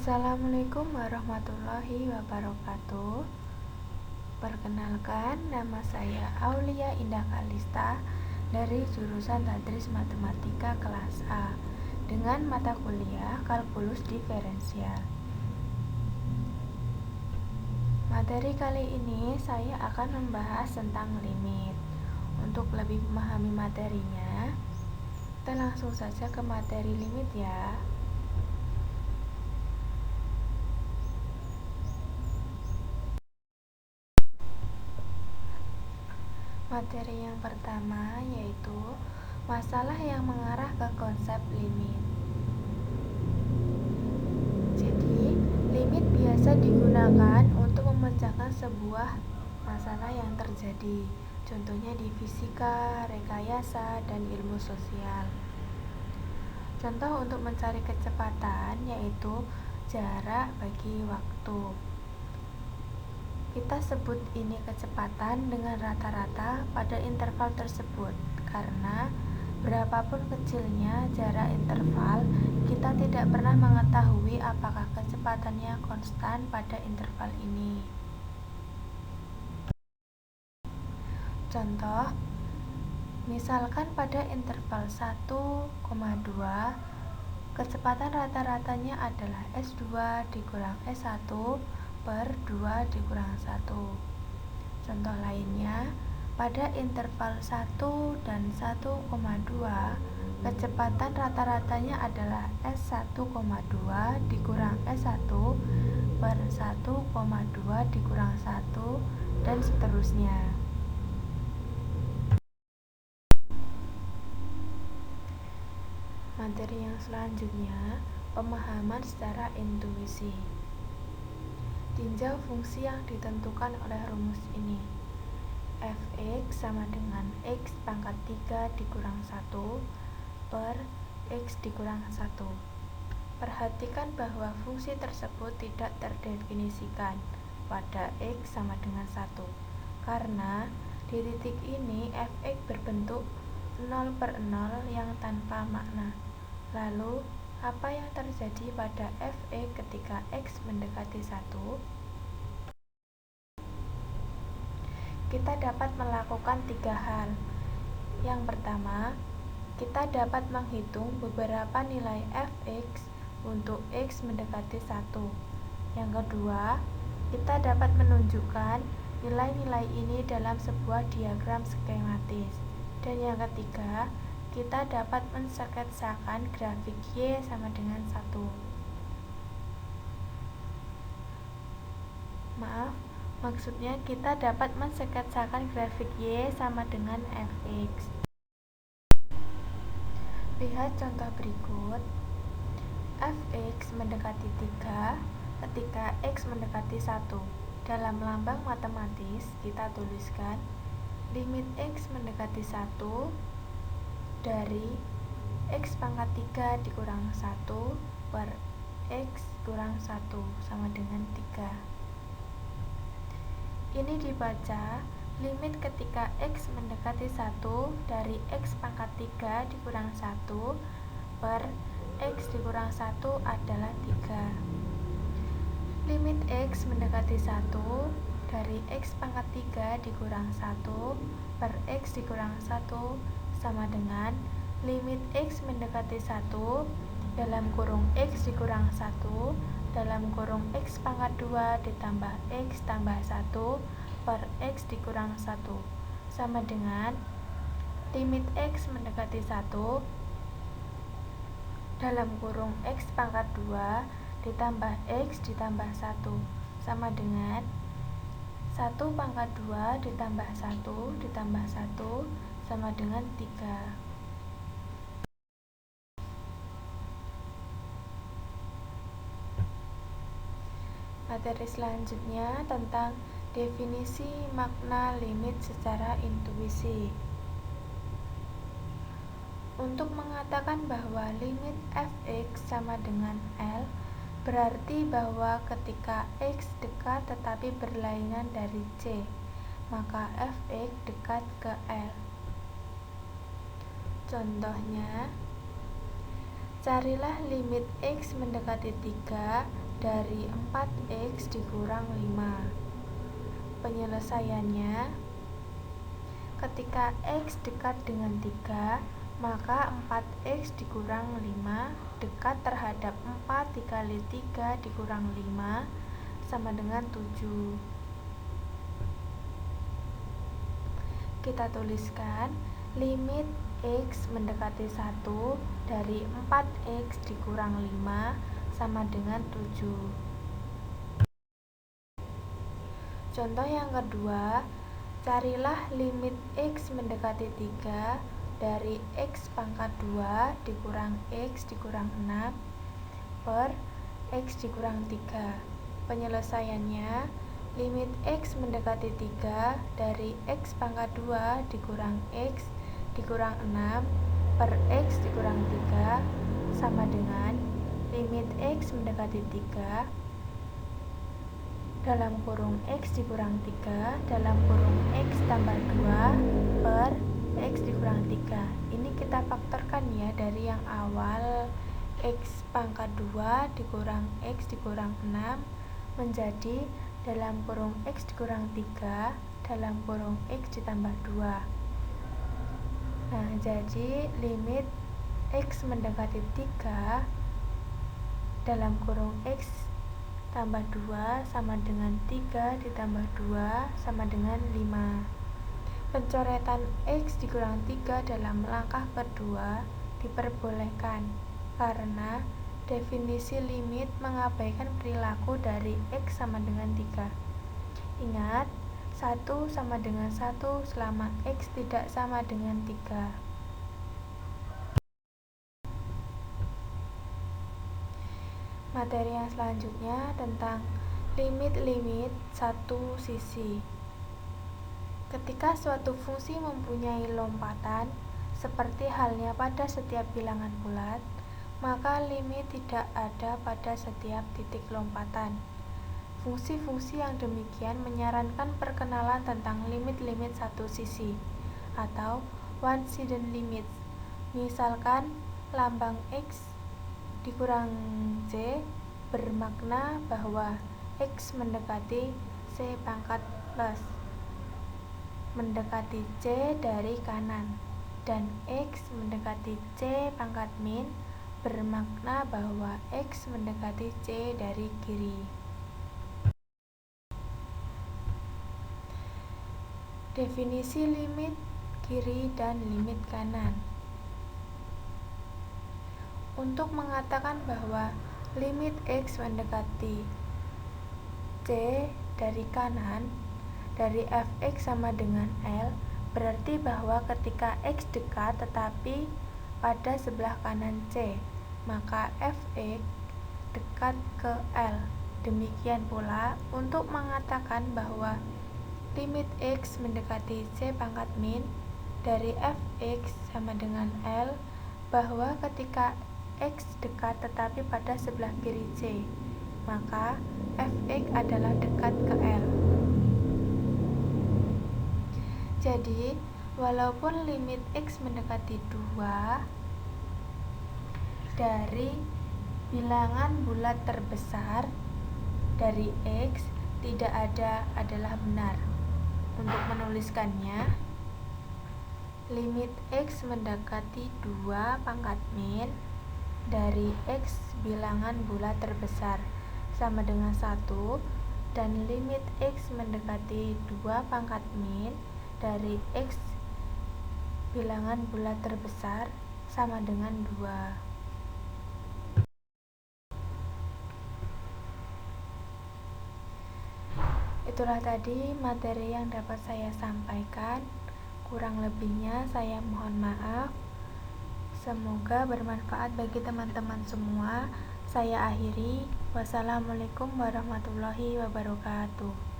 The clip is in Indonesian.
Assalamualaikum warahmatullahi wabarakatuh. Perkenalkan, nama saya Aulia Indah Kalista dari jurusan Tadris Matematika kelas A dengan mata kuliah Kalkulus Diferensial. Materi kali ini saya akan membahas tentang limit. Untuk lebih memahami materinya, kita langsung saja ke materi limit ya. Materi yang pertama yaitu masalah yang mengarah ke konsep limit. Jadi, limit biasa digunakan untuk memecahkan sebuah masalah yang terjadi. Contohnya di fisika, rekayasa, dan ilmu sosial. Contoh untuk mencari kecepatan yaitu jarak bagi waktu. Kita sebut ini kecepatan dengan rata-rata pada interval tersebut, karena berapapun kecilnya jarak interval, kita tidak pernah mengetahui apakah kecepatannya konstan pada interval ini. Contoh, misalkan pada interval 1,2, kecepatan rata-ratanya adalah S2 dikurang S1 per 2 dikurang 1. Contoh lainnya, pada interval 1 dan 1,2, kecepatan rata-ratanya adalah S1,2 dikurang S1 per 1,2 dikurang 1, dan seterusnya. Materi yang selanjutnya, pemahaman secara intuisi. Tinjau fungsi yang ditentukan oleh rumus ini. Fx sama dengan x pangkat 3 dikurang 1 per x dikurang 1. Perhatikan bahwa fungsi tersebut tidak terdefinisikan pada x sama dengan 1, karena di titik ini fx berbentuk 0/0 yang tanpa makna. Lalu, apa yang terjadi pada fx ketika x mendekati 1? Kita dapat melakukan 3 hal. Yang pertama, kita dapat menghitung beberapa nilai fx untuk x mendekati 1. Yang kedua, kita dapat menunjukkan nilai-nilai ini dalam sebuah diagram skematis. Dan yang ketiga, kita dapat mensketsakan grafik Y sama dengan 1. Maksudnya kita dapat mensketsakan grafik Y sama dengan Fx. Lihat contoh berikut. Fx mendekati 3 ketika x mendekati 1. Dalam lambang matematis, kita tuliskan limit x mendekati 1 dari x pangkat 3 dikurang 1 per x kurang 1 sama dengan 3. Ini dibaca limit ketika x mendekati 1 dari x pangkat 3 dikurang 1 per x dikurang 1 adalah 3. Limit x mendekati 1 dari x pangkat 3 dikurang 1 per x dikurang 1 sama dengan limit x mendekati 1 dalam kurung x dikurang 1 dalam kurung x pangkat 2 ditambah x tambah 1 per x dikurang 1 sama dengan limit x mendekati 1 dalam kurung x pangkat 2 ditambah x ditambah 1 sama dengan 1 pangkat 2 ditambah 1 ditambah 1 sama dengan 3. Materi selanjutnya tentang definisi makna limit secara intuisi. Untuk mengatakan bahwa limit fx sama dengan L, berarti bahwa ketika x dekat tetapi berlainan dari C, maka fx dekat ke L. Contohnya, carilah limit x mendekati 3 dari 4x dikurang 5. Penyelesaiannya, ketika x dekat dengan 3, maka 4x dikurang 5 dekat terhadap 4 dikali 3 dikurang 5 sama dengan 7. Kita tuliskan limit x mendekati 1 dari 4x dikurang 5 sama dengan 7. Contoh yang kedua, carilah limit x mendekati 3 dari x pangkat 2 dikurang x dikurang 6 per x dikurang 3. Penyelesaiannya, limit x mendekati 3 dari x pangkat 2 dikurang x dikurang 6 per x dikurang 3 sama dengan limit x mendekati 3 dalam kurung x dikurang 3 dalam kurung x tambah 2 per x dikurang 3. Ini kita faktorkan ya dari yang awal x pangkat 2 dikurang x dikurang 6 menjadi dalam kurung x dikurang 3 dalam kurung x ditambah 2. Nah, jadi limit x mendekati 3 dalam kurung x tambah 2 sama dengan 3 ditambah 2 sama dengan 5. Pencoretan x dikurang 3 dalam langkah kedua diperbolehkan karena definisi limit mengabaikan perilaku dari x sama dengan 3. Ingat, 1 sama dengan 1 selama x tidak sama dengan 3. Materi yang selanjutnya tentang limit-limit satu sisi. Ketika suatu fungsi mempunyai lompatan, seperti halnya pada setiap bilangan bulat, maka limit tidak ada pada setiap titik lompatan. Fungsi-fungsi yang demikian menyarankan perkenalan tentang limit-limit satu sisi atau one-sided limits. Misalkan lambang x dikurang z bermakna bahwa x mendekati c pangkat plus mendekati c dari kanan dan x mendekati c pangkat min bermakna bahwa x mendekati c dari kiri. Definisi limit kiri dan limit kanan. Untuk mengatakan bahwa limit x mendekati c dari kanan dari fx sama dengan L, berarti bahwa ketika x dekat tetapi pada sebelah kanan c, maka fx dekat ke L. Demikian pula untuk mengatakan bahwa limit x mendekati c pangkat min dari fx sama dengan L, bahwa ketika x dekat tetapi pada sebelah kiri c, maka fx adalah dekat ke L. Jadi, walaupun limit x mendekati 2 dari bilangan bulat terbesar dari x tidak ada adalah benar. Untuk menuliskannya, limit x mendekati 2 pangkat min dari x bilangan bulat terbesar sama dengan 1 dan limit x mendekati 2 pangkat min dari x bilangan bulat terbesar sama dengan 2. Itulah tadi materi yang dapat saya sampaikan. Kurang lebihnya saya mohon maaf. Semoga bermanfaat bagi teman-teman semua. Saya akhiri. Wassalamualaikum warahmatullahi wabarakatuh.